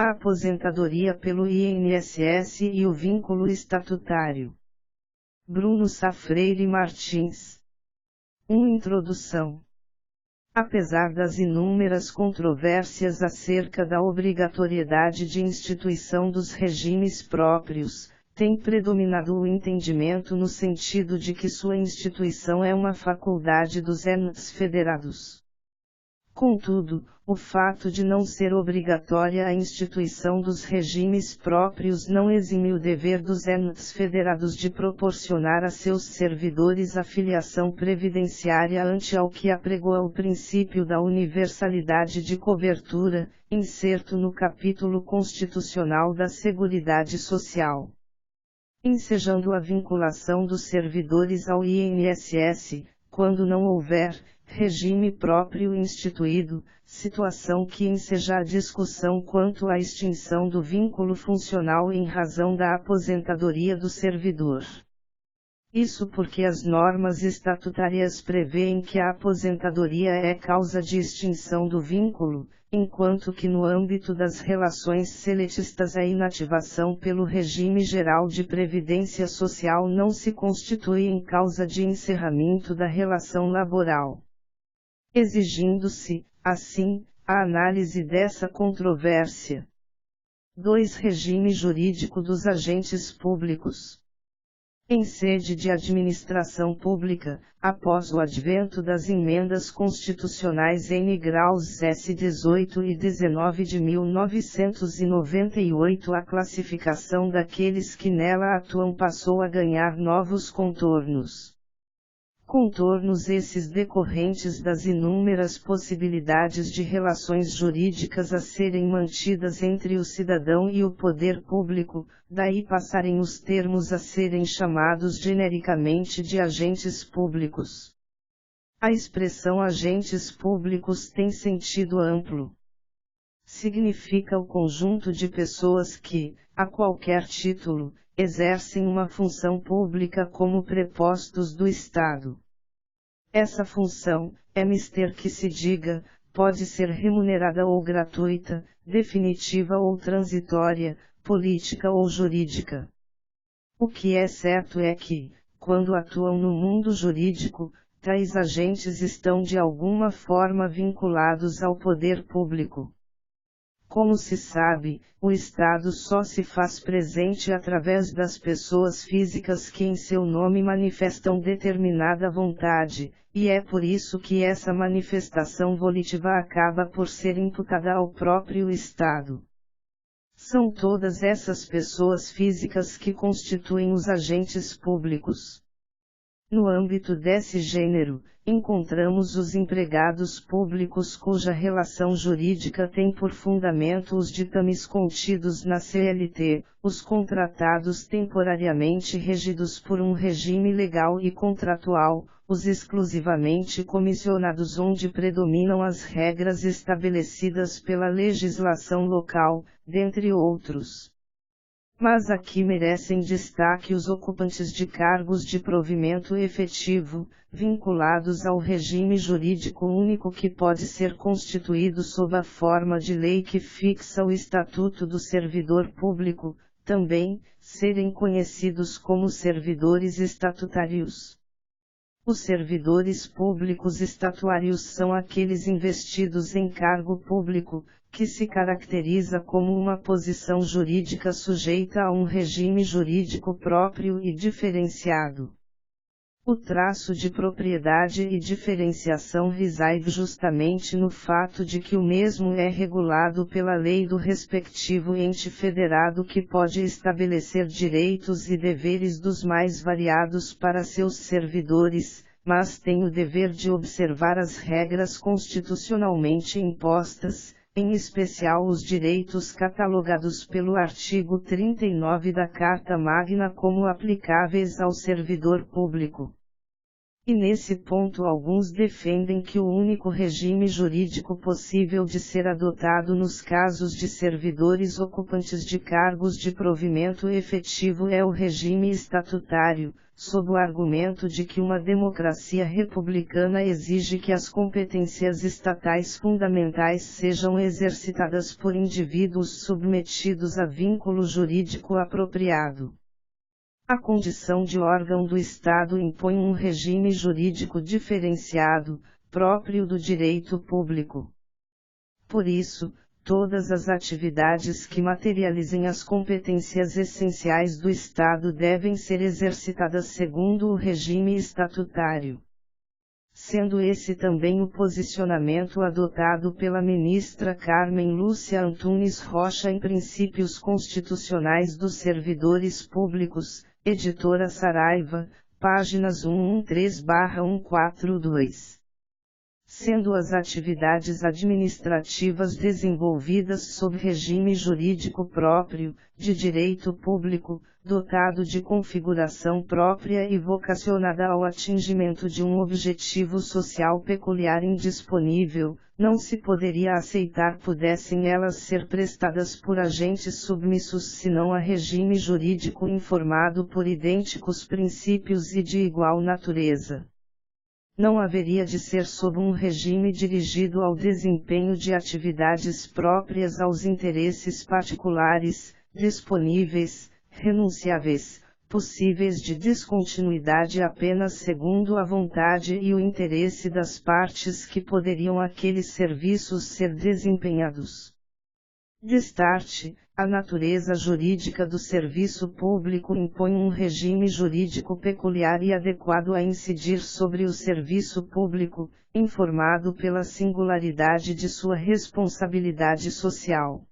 A aposentadoria pelo INSS e o vínculo estatutário. Bruno Sá Freire Martins. Introdução. Apesar das inúmeras controvérsias acerca da obrigatoriedade de instituição dos regimes próprios, tem predominado o entendimento no sentido de que sua instituição é uma faculdade dos entes federados. Contudo, o fato de não ser obrigatória a instituição dos regimes próprios não exime o dever dos entes federados de proporcionar a seus servidores a filiação previdenciária ante ao que apregoa o princípio da universalidade de cobertura, incerto no capítulo constitucional da Seguridade Social. Ensejando a vinculação dos servidores ao INSS, quando não houver regime próprio instituído, situação que enseja a discussão quanto à extinção do vínculo funcional em razão da aposentadoria do servidor. Isso porque as normas estatutárias prevêem que a aposentadoria é causa de extinção do vínculo, enquanto que no âmbito das relações seletistas a inativação pelo regime geral de previdência social não se constitui em causa de encerramento da relação laboral. Exigindo-se, assim, a análise dessa controvérsia. 2. Regime jurídico dos agentes públicos. Em sede de administração pública, após o advento das emendas constitucionais N graus S 18 e 19 de 1998, a classificação daqueles que nela atuam passou a ganhar novos contornos. Contornos esses decorrentes das inúmeras possibilidades de relações jurídicas a serem mantidas entre o cidadão e o poder público, daí passarem os termos a serem chamados genericamente de agentes públicos. A expressão agentes públicos tem sentido amplo. Significa o conjunto de pessoas que, a qualquer título, exercem uma função pública como prepostos do Estado. Essa função, é mister que se diga, pode ser remunerada ou gratuita, definitiva ou transitória, política ou jurídica. O que é certo é que, quando atuam no mundo jurídico, tais agentes estão de alguma forma vinculados ao poder público. Como se sabe, o Estado só se faz presente através das pessoas físicas que em seu nome manifestam determinada vontade, e é por isso que essa manifestação volitiva acaba por ser imputada ao próprio Estado. São todas essas pessoas físicas que constituem os agentes públicos. No âmbito desse gênero, encontramos os empregados públicos cuja relação jurídica tem por fundamento os ditames contidos na CLT, os contratados temporariamente regidos por um regime legal e contratual, os exclusivamente comissionados onde predominam as regras estabelecidas pela legislação local, dentre outros. Mas aqui merecem destaque os ocupantes de cargos de provimento efetivo, vinculados ao regime jurídico único que pode ser constituído sob a forma de lei que fixa o Estatuto do Servidor Público, também, serem conhecidos como servidores estatutários. Os servidores públicos estatuários são aqueles investidos em cargo público, que se caracteriza como uma posição jurídica sujeita a um regime jurídico próprio e diferenciado. O traço de propriedade e diferenciação reside justamente no fato de que o mesmo é regulado pela lei do respectivo ente federado que pode estabelecer direitos e deveres dos mais variados para seus servidores, mas tem o dever de observar as regras constitucionalmente impostas, em especial os direitos catalogados pelo artigo 39 da Carta Magna como aplicáveis ao servidor público. E nesse ponto alguns defendem que o único regime jurídico possível de ser adotado nos casos de servidores ocupantes de cargos de provimento efetivo é o regime estatutário, sob o argumento de que uma democracia republicana exige que as competências estatais fundamentais sejam exercitadas por indivíduos submetidos a vínculo jurídico apropriado. A condição de órgão do Estado impõe um regime jurídico diferenciado, próprio do direito público. Por isso, todas as atividades que materializem as competências essenciais do Estado devem ser exercitadas segundo o regime estatutário. Sendo esse também o posicionamento adotado pela ministra Carmen Lúcia Antunes Rocha em Princípios Constitucionais dos Servidores Públicos, Editora Saraiva, páginas 113/142. Sendo as atividades administrativas desenvolvidas sob regime jurídico próprio, de direito público, dotado de configuração própria e vocacionada ao atingimento de um objetivo social peculiar indisponível, não se poderia aceitar pudessem elas ser prestadas por agentes submissos senão a regime jurídico informado por idênticos princípios e de igual natureza. Não haveria de ser sob um regime dirigido ao desempenho de atividades próprias aos interesses particulares, disponíveis, renunciáveis, possíveis de descontinuidade apenas segundo a vontade e o interesse das partes que poderiam aqueles serviços ser desempenhados. Destarte, a natureza jurídica do serviço público impõe um regime jurídico peculiar e adequado a incidir sobre o serviço público, informado pela singularidade de sua responsabilidade social.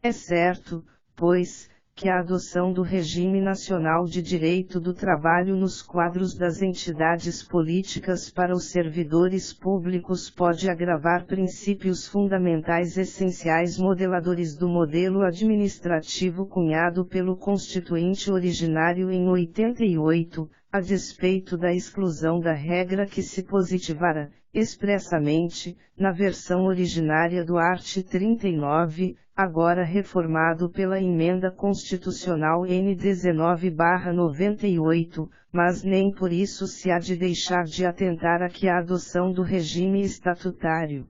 É certo, pois, que a adoção do regime nacional de direito do trabalho nos quadros das entidades políticas para os servidores públicos pode agravar princípios fundamentais essenciais modeladores do modelo administrativo cunhado pelo Constituinte originário em 88, a despeito da exclusão da regra que se positivara, expressamente, na versão originária do art. 39, agora reformado pela Emenda Constitucional N. 19/98, mas nem por isso se há de deixar de atentar a que a adoção do regime estatutário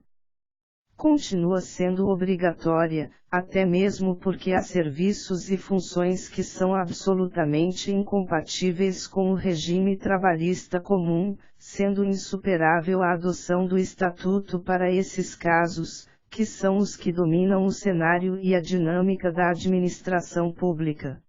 continua sendo obrigatória, até mesmo porque há serviços e funções que são absolutamente incompatíveis com o regime trabalhista comum, sendo insuperável a adoção do Estatuto para esses casos, que são os que dominam o cenário e a dinâmica da administração pública.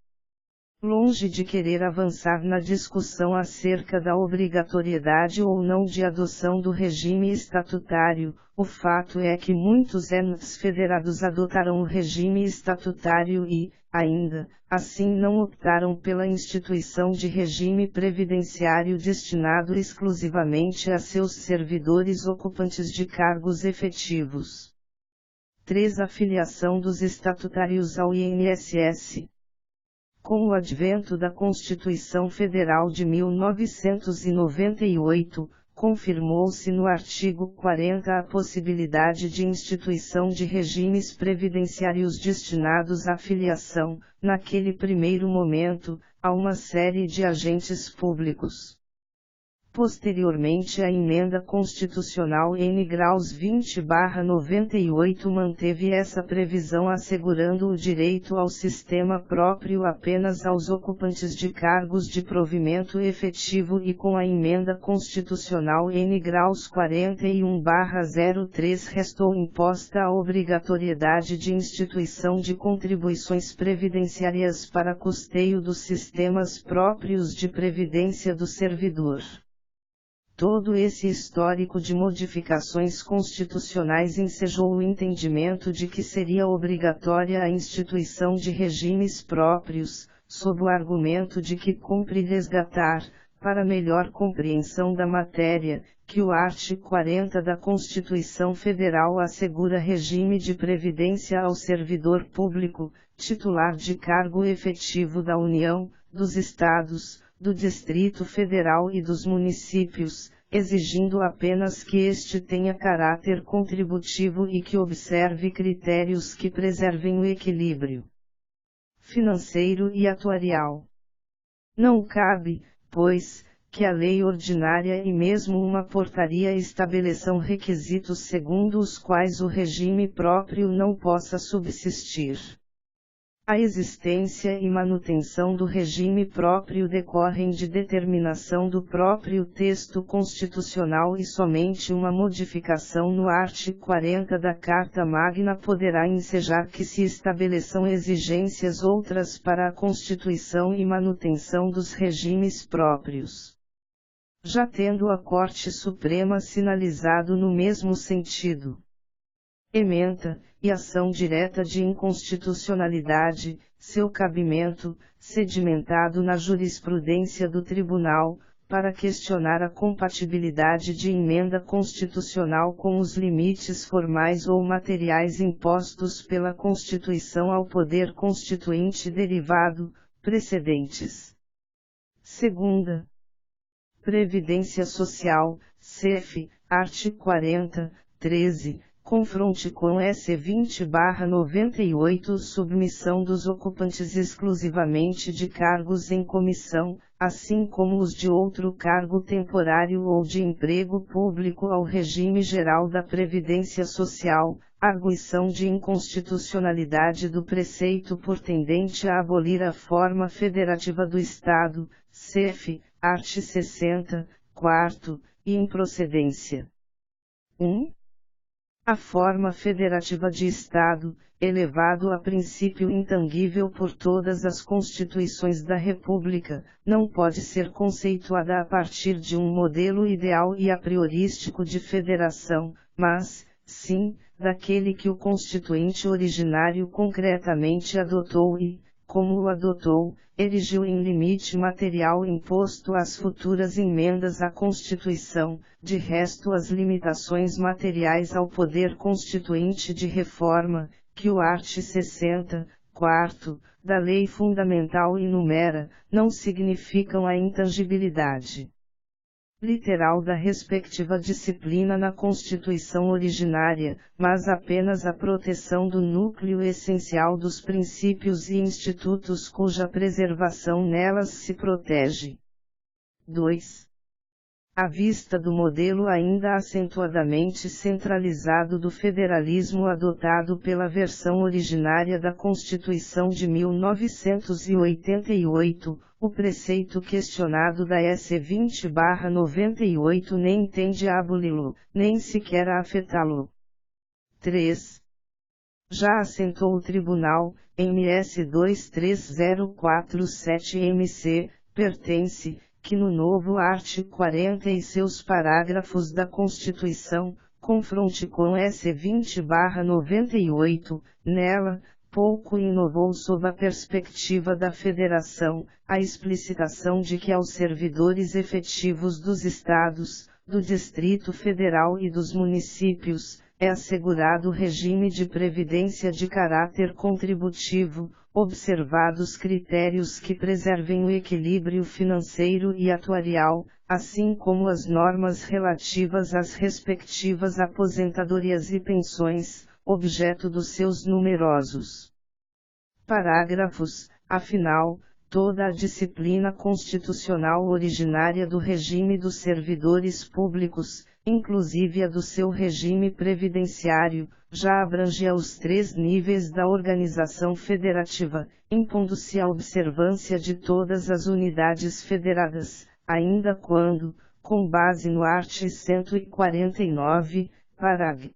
Longe de querer avançar na discussão acerca da obrigatoriedade ou não de adoção do regime estatutário, o fato é que muitos entes federados adotaram o regime estatutário e, ainda, assim não optaram pela instituição de regime previdenciário destinado exclusivamente a seus servidores ocupantes de cargos efetivos. 3. A filiação dos estatutários ao INSS. Com o advento da Constituição Federal de 1998, confirmou-se no artigo 40 a possibilidade de instituição de regimes previdenciários destinados à filiação, naquele primeiro momento, a uma série de agentes públicos. Posteriormente a Emenda Constitucional N. Graus 20/98 manteve essa previsão assegurando o direito ao sistema próprio apenas aos ocupantes de cargos de provimento efetivo e com a Emenda Constitucional N. Graus 41/03 restou imposta a obrigatoriedade de instituição de contribuições previdenciárias para custeio dos sistemas próprios de previdência do servidor. Todo esse histórico de modificações constitucionais ensejou o entendimento de que seria obrigatória a instituição de regimes próprios, sob o argumento de que cumpre resgatar, para melhor compreensão da matéria, que o art. 40 da Constituição Federal assegura regime de previdência ao servidor público, titular de cargo efetivo da União, dos Estados, do Distrito Federal e dos municípios, exigindo apenas que este tenha caráter contributivo e que observe critérios que preservem o equilíbrio financeiro e atuarial. Não cabe, pois, que a lei ordinária e mesmo uma portaria estabeleçam requisitos segundo os quais o regime próprio não possa subsistir. A existência e manutenção do regime próprio decorrem de determinação do próprio texto constitucional e somente uma modificação no artigo 40 da Carta Magna poderá ensejar que se estabeleçam exigências outras para a constituição e manutenção dos regimes próprios. Já tendo a Corte Suprema sinalizado no mesmo sentido. Ementa, e ação direta de inconstitucionalidade, seu cabimento, sedimentado na jurisprudência do Tribunal, para questionar a compatibilidade de emenda constitucional com os limites formais ou materiais impostos pela Constituição ao poder constituinte derivado, precedentes. Segunda. Previdência Social, CEF, artigo 40, 13. Confronte com S. 20/98 submissão dos ocupantes exclusivamente de cargos em comissão, assim como os de outro cargo temporário ou de emprego público ao regime geral da Previdência Social, arguição de inconstitucionalidade do preceito por tendente a abolir a forma federativa do Estado, CEF, art. 60, 4, e improcedência. 1. A forma federativa de Estado, elevado a princípio intangível por todas as constituições da República, não pode ser conceituada a partir de um modelo ideal e a priorístico de federação, mas, sim, daquele que o constituinte originário concretamente adotou e, como o adotou, erigiu em limite material imposto às futuras emendas à Constituição, de resto as limitações materiais ao poder constituinte de reforma, que o art. 60, 4, da Lei Fundamental enumera, não significam a intangibilidade literal da respectiva disciplina na Constituição originária, mas apenas a proteção do núcleo essencial dos princípios e institutos cuja preservação nelas se protege. 2. À vista do modelo ainda acentuadamente centralizado do federalismo adotado pela versão originária da Constituição de 1988, o preceito questionado da S. 20/98 nem tende a aboli-lo, nem sequer a afetá-lo. 3. Já assentou o Tribunal, MS 230447-MC, pertence, que no novo artigo 40 e seus parágrafos da Constituição, confronte com S. 20/98, nela, pouco inovou sob a perspectiva da federação, a explicitação de que aos servidores efetivos dos Estados, do Distrito Federal e dos municípios, é assegurado regime de previdência de caráter contributivo, observados critérios que preservem o equilíbrio financeiro e atuarial, assim como as normas relativas às respectivas aposentadorias e pensões, objeto dos seus numerosos parágrafos. Afinal, toda a disciplina constitucional originária do regime dos servidores públicos, inclusive a do seu regime previdenciário, já abrangia os 3 níveis da organização federativa, impondo-se a observância de todas as unidades federadas, ainda quando, com base no artigo 149, parágrafo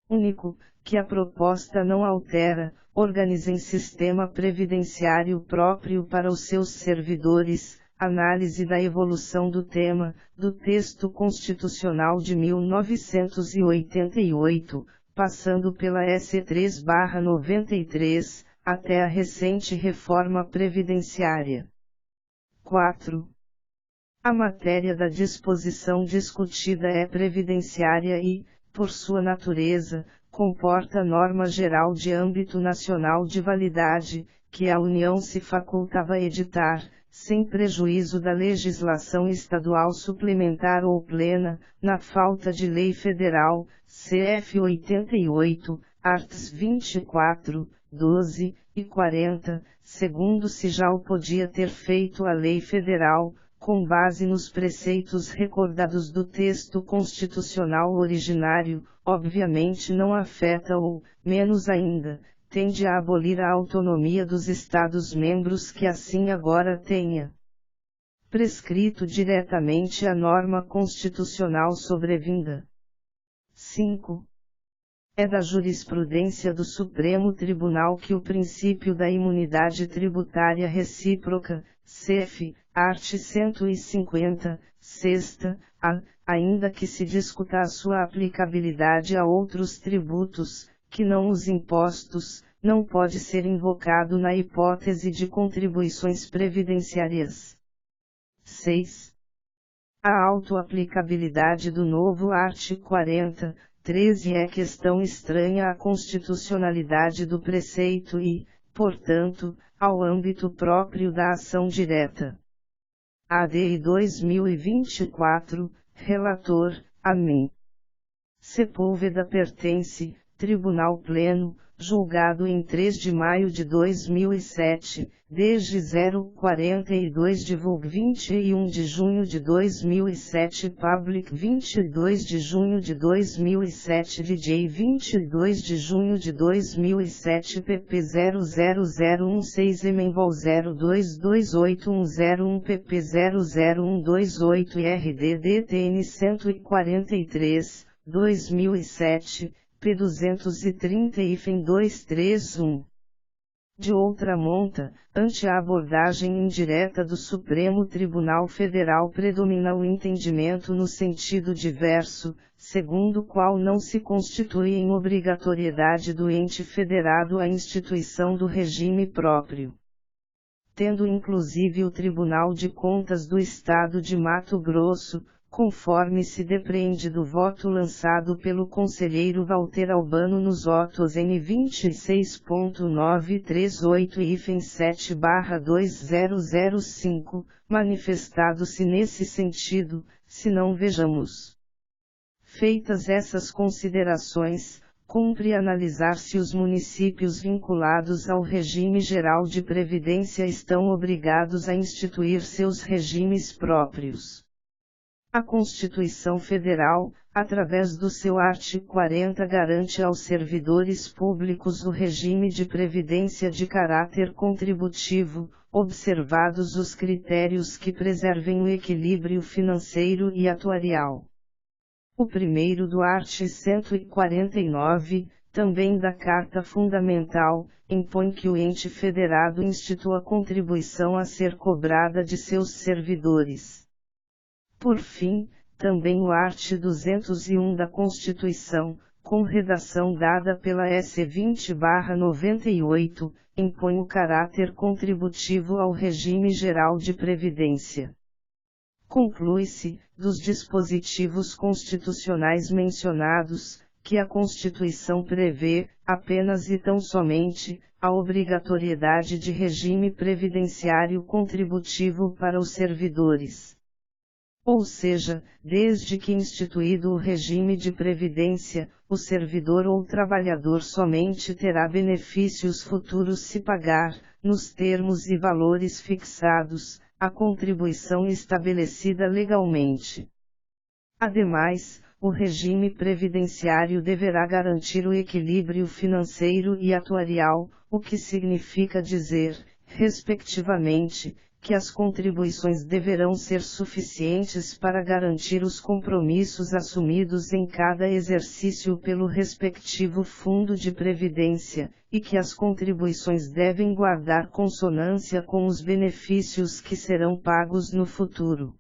único, que a proposta não altera, organizem sistema previdenciário próprio para os seus servidores. Análise da evolução do tema, do texto constitucional de 1988, passando pela S. 3/93, até a recente reforma previdenciária. 4. A matéria da disposição discutida é previdenciária e, por sua natureza, comporta norma geral de âmbito nacional de validade, que a União se facultava a editar, sem prejuízo da legislação estadual suplementar ou plena, na falta de lei federal, CF 88, arts. 24, 12 e 40, segundo se já o podia ter feito a lei federal, com base nos preceitos recordados do texto constitucional originário, obviamente não afeta ou, menos ainda, tende a abolir a autonomia dos Estados-membros que assim agora tenha prescrito diretamente a norma constitucional sobrevinda. 5. É da jurisprudência do Supremo Tribunal que o princípio da imunidade tributária recíproca, CF, art. 150, sexta, ainda que se discuta a sua aplicabilidade a outros tributos, que não os impostos, não pode ser invocado na hipótese de contribuições previdenciárias. 6. A autoaplicabilidade do novo art. 40, 13 é questão estranha à constitucionalidade do preceito e, portanto, ao âmbito próprio da ação direta. ADI 2024, relator, amém. Sepúlveda pertence, Tribunal Pleno, julgado em 3 de maio de 2007, desde 042 de vulg 21 de junho de 2007 Public 22 de junho de 2007 DJ 22 de junho de 2007 PP 00016 Emenvol 0228101 PP 00128 e RDDTN 143, 2007, P230-231. De outra monta, ante a abordagem indireta do Supremo Tribunal Federal predomina o entendimento no sentido diverso, segundo o qual não se constitui em obrigatoriedade do ente federado a instituição do regime próprio. Tendo inclusive o Tribunal de Contas do Estado de Mato Grosso, conforme se depreende do voto lançado pelo conselheiro Walter Albano nos autos N26.938 e 7/2005, manifestado-se nesse sentido, se não vejamos. Feitas essas considerações, cumpre analisar se os municípios vinculados ao regime geral de previdência estão obrigados a instituir seus regimes próprios. A Constituição Federal, através do seu artigo 40, garante aos servidores públicos o regime de previdência de caráter contributivo, observados os critérios que preservem o equilíbrio financeiro e atuarial. O primeiro do artigo 149, também da Carta Fundamental, impõe que o ente federado institua a contribuição a ser cobrada de seus servidores. Por fim, também o art. 201 da Constituição, com redação dada pela S. 20/98, impõe o caráter contributivo ao regime geral de previdência. Conclui-se, dos dispositivos constitucionais mencionados, que a Constituição prevê, apenas e tão somente, a obrigatoriedade de regime previdenciário contributivo para os servidores. Ou seja, desde que instituído o regime de previdência, o servidor ou trabalhador somente terá benefícios futuros se pagar, nos termos e valores fixados, a contribuição estabelecida legalmente. Ademais, o regime previdenciário deverá garantir o equilíbrio financeiro e atuarial, o que significa dizer, respectivamente, que as contribuições deverão ser suficientes para garantir os compromissos assumidos em cada exercício pelo respectivo fundo de previdência, e que as contribuições devem guardar consonância com os benefícios que serão pagos no futuro.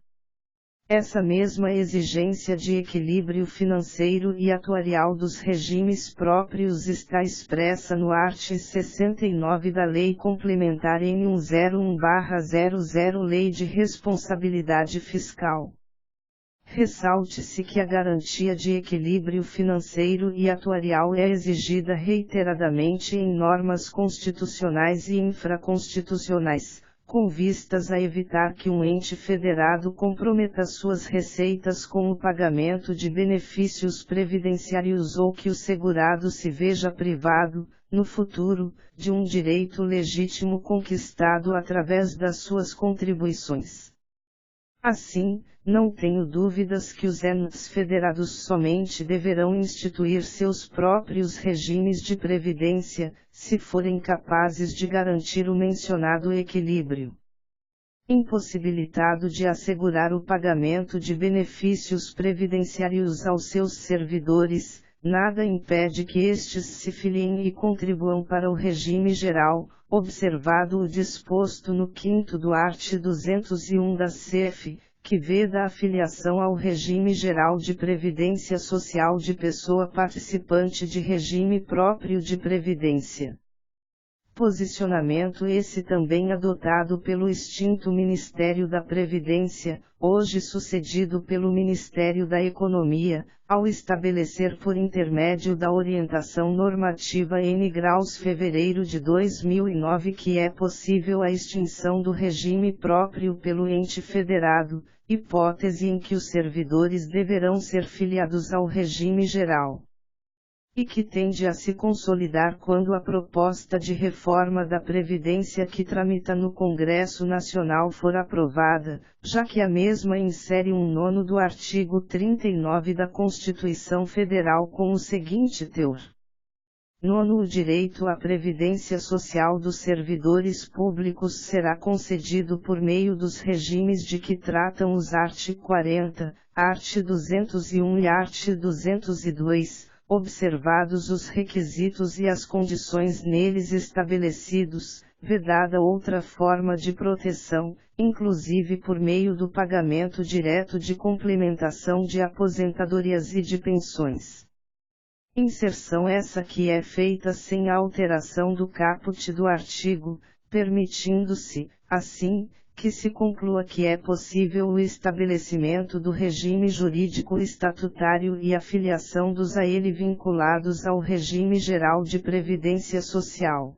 Essa mesma exigência de equilíbrio financeiro e atuarial dos regimes próprios está expressa no artigo 69 da Lei Complementar N. 101/00 Lei de Responsabilidade Fiscal. Ressalte-se que a garantia de equilíbrio financeiro e atuarial é exigida reiteradamente em normas constitucionais e infraconstitucionais, com vistas a evitar que um ente federado comprometa suas receitas com o pagamento de benefícios previdenciários ou que o segurado se veja privado, no futuro, de um direito legítimo conquistado através das suas contribuições. Assim, não tenho dúvidas que os entes federados somente deverão instituir seus próprios regimes de previdência, se forem capazes de garantir o mencionado equilíbrio. Impossibilitado de assegurar o pagamento de benefícios previdenciários aos seus servidores, nada impede que estes se filiem e contribuam para o regime geral, observado o disposto no 5º do art. 201 da CF, que veda a filiação ao regime geral de previdência social de pessoa participante de regime próprio de previdência. Posicionamento esse também adotado pelo extinto Ministério da Previdência, hoje sucedido pelo Ministério da Economia, ao estabelecer por intermédio da Orientação Normativa N graus fevereiro de 2009 que é possível a extinção do regime próprio pelo ente federado, hipótese em que os servidores deverão ser filiados ao regime geral. E que tende a se consolidar quando a proposta de reforma da Previdência que tramita no Congresso Nacional for aprovada, já que a mesma insere um 9º do artigo 39 da Constituição Federal com o seguinte teor. 9. O direito à previdência social dos servidores públicos será concedido por meio dos regimes de que tratam os art. 40, art. 201 e art. 202, observados os requisitos e as condições neles estabelecidos, vedada outra forma de proteção, inclusive por meio do pagamento direto de complementação de aposentadorias e de pensões. Inserção essa que é feita sem alteração do caput do artigo, permitindo-se, assim, que se conclua que é possível o estabelecimento do regime jurídico estatutário e a filiação dos a ele vinculados ao regime geral de previdência social.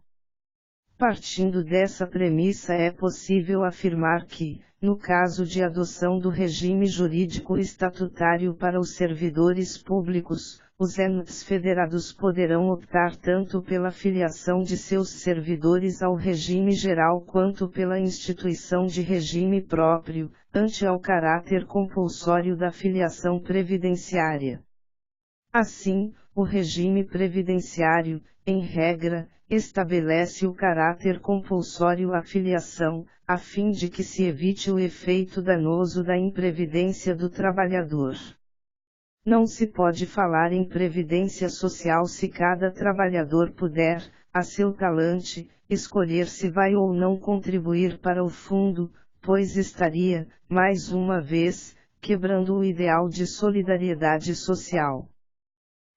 Partindo dessa premissa é possível afirmar que, no caso de adoção do regime jurídico estatutário para os servidores públicos, os entes federados poderão optar tanto pela filiação de seus servidores ao regime geral quanto pela instituição de regime próprio, ante ao caráter compulsório da filiação previdenciária. Assim, o regime previdenciário, em regra, estabelece o caráter compulsório à filiação, a fim de que se evite o efeito danoso da imprevidência do trabalhador. Não se pode falar em previdência social se cada trabalhador puder, a seu talante, escolher se vai ou não contribuir para o fundo, pois estaria, mais uma vez, quebrando o ideal de solidariedade social.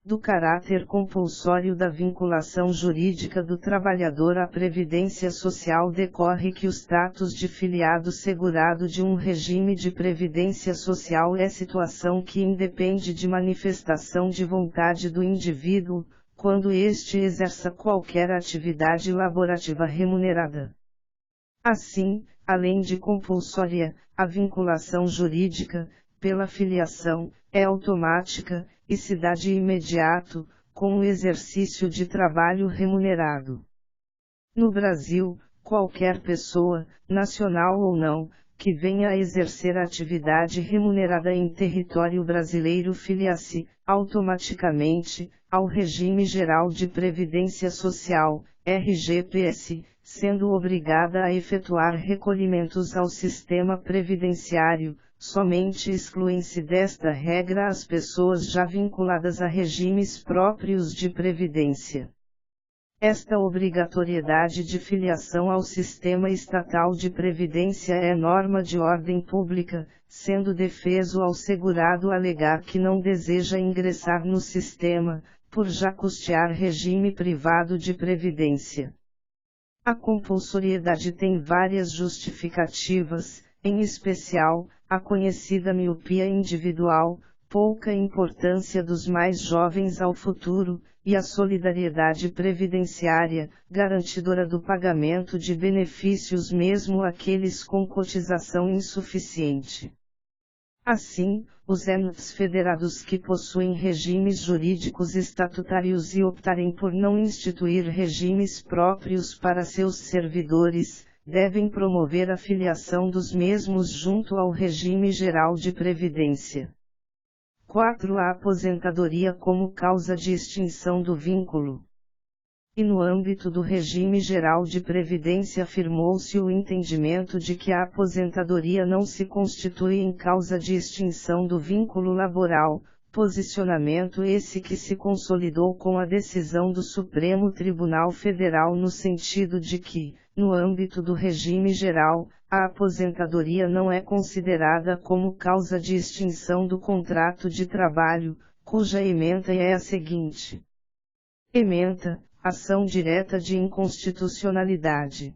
Do caráter compulsório da vinculação jurídica do trabalhador à previdência social decorre que o status de filiado segurado de um regime de previdência social é situação que independe de manifestação de vontade do indivíduo, quando este exerça qualquer atividade laborativa remunerada. Assim, além de compulsória, a vinculação jurídica, pela filiação, é automática, e se dá de imediato, com o exercício de trabalho remunerado. No Brasil, qualquer pessoa, nacional ou não, que venha a exercer atividade remunerada em território brasileiro filia-se, automaticamente, ao Regime Geral de Previdência Social, RGPS, sendo obrigada a efetuar recolhimentos ao sistema previdenciário. Somente excluem-se desta regra as pessoas já vinculadas a regimes próprios de previdência. Esta obrigatoriedade de filiação ao sistema estatal de previdência é norma de ordem pública, sendo defeso ao segurado alegar que não deseja ingressar no sistema, por já custear regime privado de previdência. A compulsoriedade tem várias justificativas, em especial, a conhecida miopia individual, pouca importância dos mais jovens ao futuro, e a solidariedade previdenciária, garantidora do pagamento de benefícios mesmo aqueles com cotização insuficiente. Assim, os entes federados que possuem regimes jurídicos estatutários e optarem por não instituir regimes próprios para seus servidores, devem promover a filiação dos mesmos junto ao regime geral de previdência. 4. A aposentadoria como causa de extinção do vínculo. E no âmbito do regime geral de previdência afirmou-se o entendimento de que a aposentadoria não se constitui em causa de extinção do vínculo laboral, posicionamento esse que se consolidou com a decisão do Supremo Tribunal Federal no sentido de que, no âmbito do regime geral, a aposentadoria não é considerada como causa de extinção do contrato de trabalho, cuja ementa é a seguinte. Ementa: ação direta de inconstitucionalidade.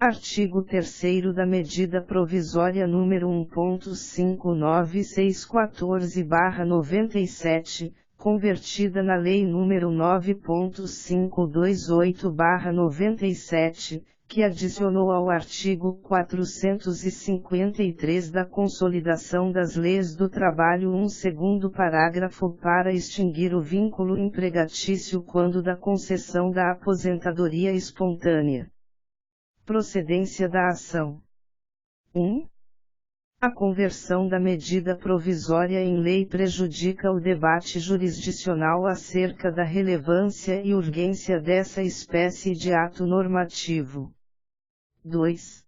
Artigo 3º da Medida Provisória número 1.59614/97, convertida na Lei número 9.528/97, que adicionou ao artigo 453 da Consolidação das Leis do Trabalho um segundo parágrafo para extinguir o vínculo empregatício quando da concessão da aposentadoria espontânea. Procedência da ação. 1. A conversão da medida provisória em lei prejudica o debate jurisdicional acerca da relevância e urgência dessa espécie de ato normativo. 2.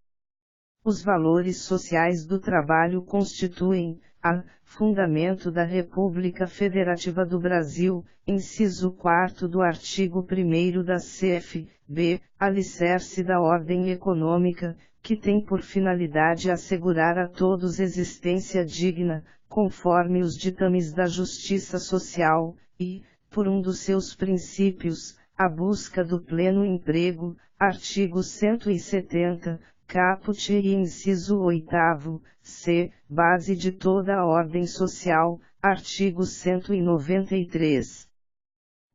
Os valores sociais do trabalho constituem, a, fundamento da República Federativa do Brasil, inciso 4º do artigo 1º da CFB, alicerce da ordem econômica, que tem por finalidade assegurar a todos existência digna, conforme os ditames da justiça social, e, por um dos seus princípios, a busca do pleno emprego, artigo 170, caput e inciso 8º, c, base de toda a ordem social, artigo 193.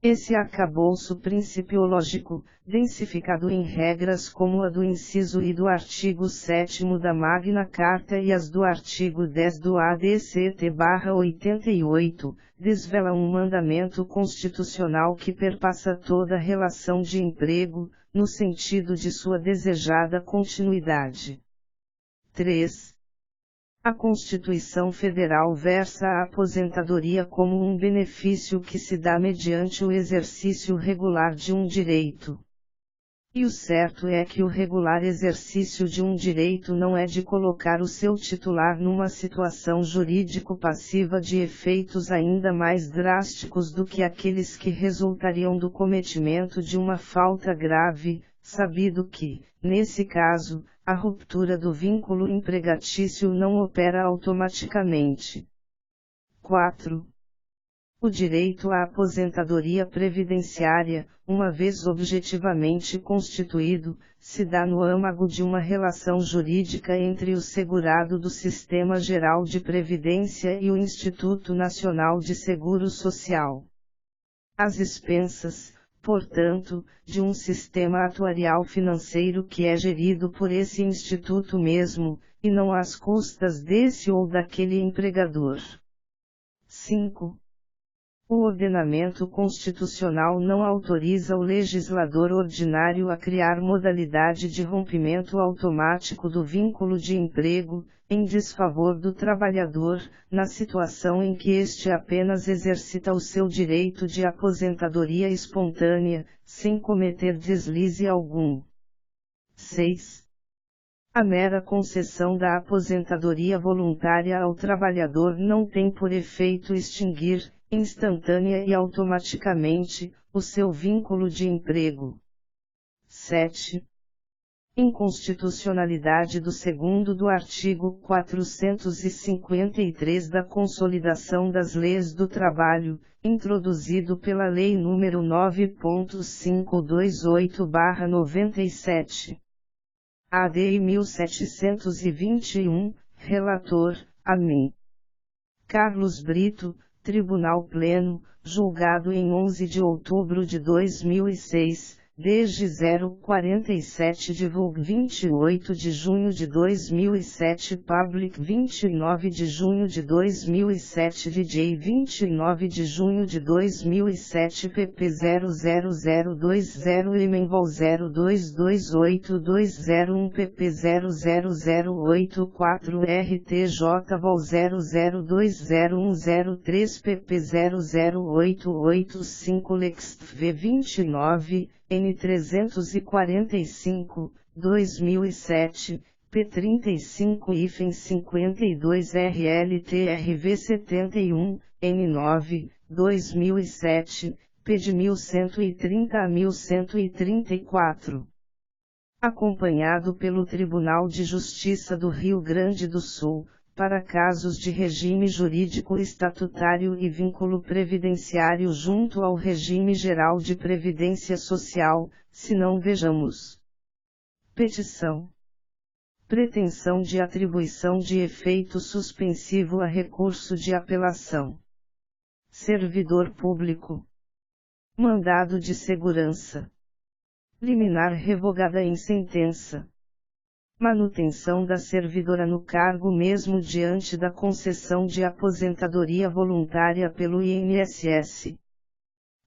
Esse arcabouço principiológico, densificado em regras como a do inciso I do artigo 7º da Magna Carta e as do artigo 10 do ADCT-88, desvela um mandamento constitucional que perpassa toda relação de emprego, no sentido de sua desejada continuidade. 3. A Constituição Federal versa a aposentadoria como um benefício que se dá mediante o exercício regular de um direito. E o certo é que o regular exercício de um direito não é de colocar o seu titular numa situação jurídico-passiva de efeitos ainda mais drásticos do que aqueles que resultariam do cometimento de uma falta grave, sabido que, nesse caso, a ruptura do vínculo empregatício não opera automaticamente. 4. O direito à aposentadoria previdenciária, uma vez objetivamente constituído, se dá no âmago de uma relação jurídica entre o segurado do Sistema Geral de Previdência e o Instituto Nacional de Seguro Social. Às expensas, portanto, de um sistema atuarial financeiro que é gerido por esse instituto mesmo, e não às custas desse ou daquele empregador. 5. O ordenamento constitucional não autoriza o legislador ordinário a criar modalidade de rompimento automático do vínculo de emprego, em desfavor do trabalhador, na situação em que este apenas exercita o seu direito de aposentadoria espontânea, sem cometer deslize algum. 6. A mera concessão da aposentadoria voluntária ao trabalhador não tem por efeito extinguir, instantânea e automaticamente, o seu vínculo de emprego. 7. Inconstitucionalidade do 2º do artigo 453 da Consolidação das Leis do Trabalho, introduzido pela Lei nº 9.528/97. ADI 1721, relator, AMEN. Carlos Brito, Tribunal Pleno, julgado em 11 de outubro de 2006, desde 047-28 de junho de 2007 Public 29 de junho de 2007 DJ 29 de junho de 2007 PP 00020 Emenvol 0228201 PP 00084 RTJ Vol 0020103 PP 00885 Lex V 29 N345, 2007, P35-52 RLTRV 71, N9, 2007, P de 1130 a 1134. Acompanhado pelo Tribunal de Justiça do Rio Grande do Sul, para casos de regime jurídico estatutário e vínculo previdenciário junto ao regime geral de previdência social, se não vejamos. Petição. Pretensão de atribuição de efeito suspensivo a recurso de apelação. Servidor público. Mandado de segurança. Liminar revogada em sentença. Manutenção da servidora no cargo mesmo diante da concessão de aposentadoria voluntária pelo INSS.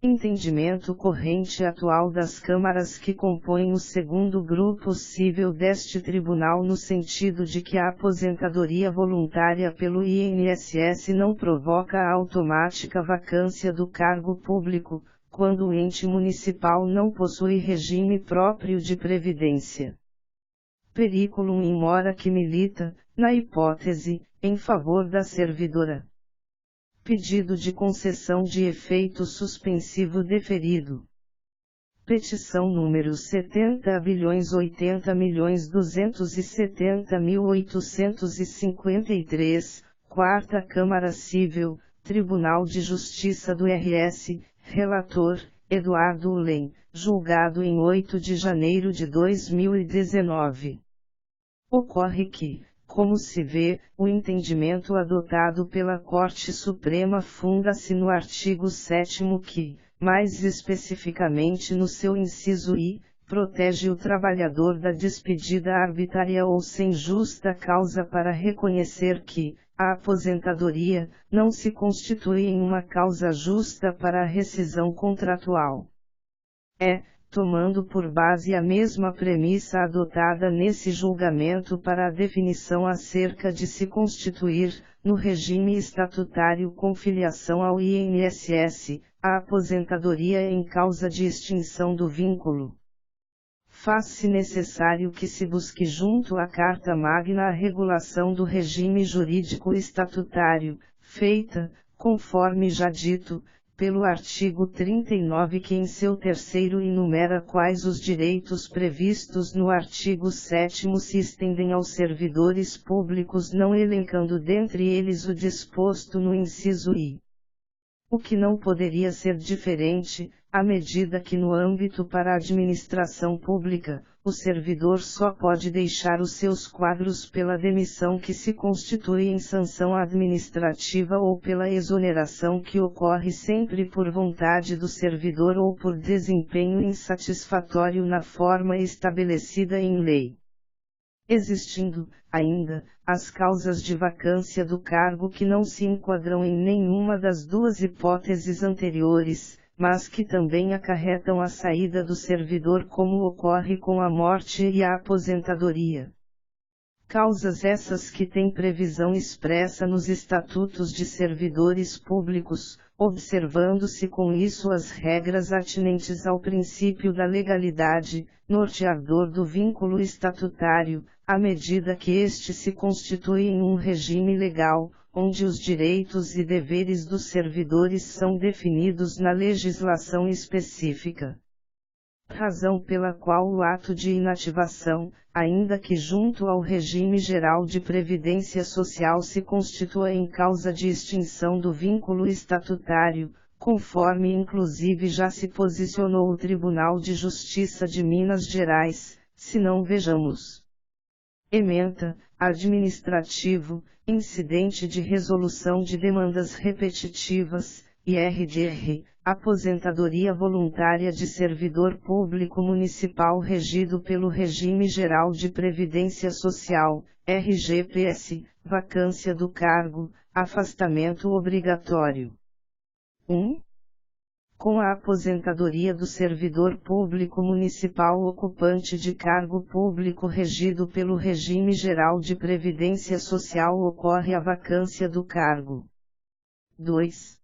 Entendimento corrente atual das câmaras que compõem o segundo grupo cível deste tribunal no sentido de que a aposentadoria voluntária pelo INSS não provoca a automática vacância do cargo público, quando o ente municipal não possui regime próprio de previdência. Periculum in mora que milita, na hipótese, em favor da servidora. Pedido de concessão de efeito suspensivo deferido. Petição número 70.80.270.853, Quarta Câmara Cível, Tribunal de Justiça do RS, Relator, Eduardo Ulem, julgado em 8 de janeiro de 2019. Ocorre que, como se vê, o entendimento adotado pela Corte Suprema funda-se no artigo 7º que, mais especificamente no seu inciso I, protege o trabalhador da despedida arbitrária ou sem justa causa para reconhecer que, a aposentadoria, não se constitui em uma causa justa para a rescisão contratual. Tomando por base a mesma premissa adotada nesse julgamento para a definição acerca de se constituir, no regime estatutário com filiação ao INSS, a aposentadoria em causa de extinção do vínculo. Faz-se necessário que se busque junto à Carta Magna a regulação do regime jurídico estatutário, feita, conforme já dito, pelo artigo 39 que em seu terceiro enumera quais os direitos previstos no artigo 7º se estendem aos servidores públicos não elencando dentre eles o disposto no inciso I. O que não poderia ser diferente, à medida que no âmbito para a administração pública, o servidor só pode deixar os seus quadros pela demissão que se constitui em sanção administrativa ou pela exoneração que ocorre sempre por vontade do servidor ou por desempenho insatisfatório na forma estabelecida em lei. Existindo, ainda, as causas de vacância do cargo que não se enquadram em nenhuma das duas hipóteses anteriores, mas que também acarretam a saída do servidor como ocorre com a morte e a aposentadoria. Causas essas que têm previsão expressa nos estatutos de servidores públicos, observando-se com isso as regras atinentes ao princípio da legalidade, norteador do vínculo estatutário, à medida que este se constitui em um regime legal, onde os direitos e deveres dos servidores são definidos na legislação específica. Razão pela qual o ato de inativação, ainda que junto ao regime geral de previdência social se constitua em causa de extinção do vínculo estatutário, conforme inclusive já se posicionou o Tribunal de Justiça de Minas Gerais, se não vejamos. Ementa, Administrativo, incidente de resolução de demandas repetitivas, IRDR, aposentadoria voluntária de servidor público municipal regido pelo Regime Geral de Previdência Social, RGPS, vacância do cargo, afastamento obrigatório. 1. Com a aposentadoria do servidor público municipal ocupante de cargo público regido pelo Regime Geral de Previdência Social ocorre a vacância do cargo. 2.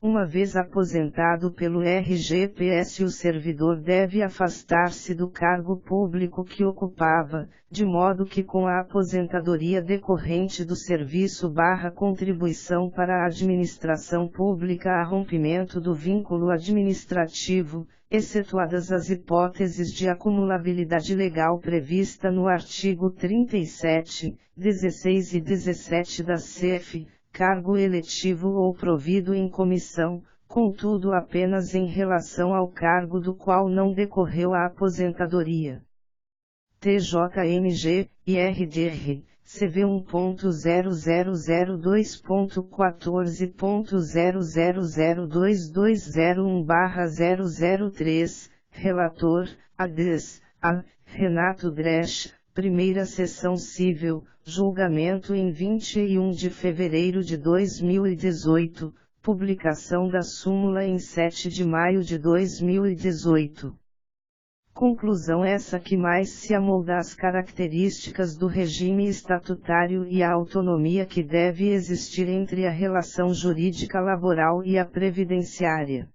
Uma vez aposentado pelo RGPS, o servidor deve afastar-se do cargo público que ocupava, de modo que com a aposentadoria decorrente do serviço/contribuição para a administração pública há rompimento do vínculo administrativo, excetuadas as hipóteses de acumulabilidade legal prevista no artigo 37, 16 e 17 da CEF, cargo eletivo ou provido em comissão, contudo apenas em relação ao cargo do qual não decorreu a aposentadoria. TJMG, IRDR, CV 1.000.14.0002201/003, relator, ADES, A. Renato Dresch, Primeira Seção Civil, julgamento em 21 de fevereiro de 2018, publicação da súmula em 7 de maio de 2018. Conclusão essa que mais se amolda às características do regime estatutário e à autonomia que deve existir entre a relação jurídica laboral e a previdenciária.